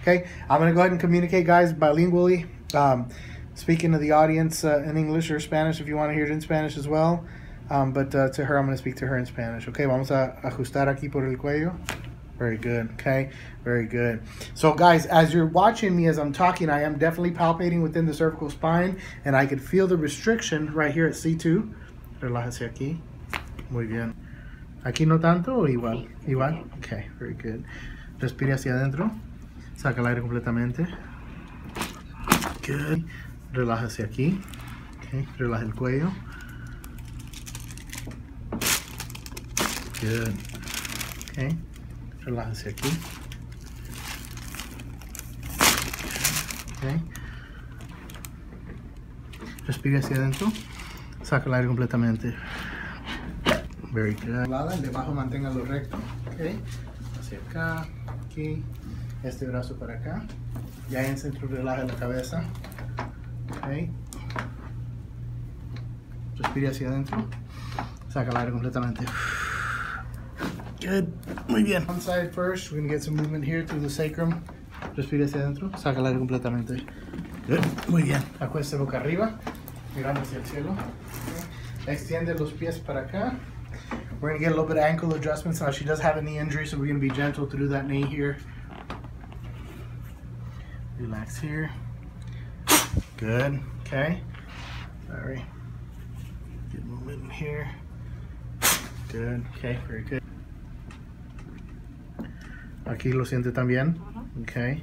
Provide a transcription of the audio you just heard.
Okay, I'm gonna go ahead and communicate, guys, bilingually. Speaking to the audience in English or Spanish if you want to hear it in Spanish as well. But to her, I'm gonna speak to her in Spanish. Okay, vamos a ajustar aquí por el cuello. Very good. Okay, very good. So guys, as you're watching me as I'm talking, I am definitely palpating within the cervical spine, and I could feel the restriction right here at C2. Relájese aquí. Muy bien. Aquí no tanto o igual? Igual. Okay, very good. Respire hacia adentro. Saca el aire completamente. Good. Relájese aquí. Okay, relaja el cuello. Good. Okay. Relájese aquí. Okay. Respire hacia adentro. Saca el aire completamente. Very good. El de abajo manténgalo recto. Okay. Hacia acá. Aquí. Este brazo para acá. Ya en centro relaja la cabeza. Okay. Respire hacia adentro. Saca el aire completamente. Good. Muy bien. One side first. We're going to get some movement here through the sacrum. Respire hacia adentro. Saca el aire completamente. Good. Muy bien. Acueste boca arriba. Mirando hacia el cielo. Okay. Extiende los pies para acá. We're going to get a little bit of ankle adjustments. Now she does have a knee injury, so we're going to be gentle to do that knee here. Relax here. Good. Okay. Sorry. Good movement in here. Good. Okay. Very good. Aquí lo siente también. Okay.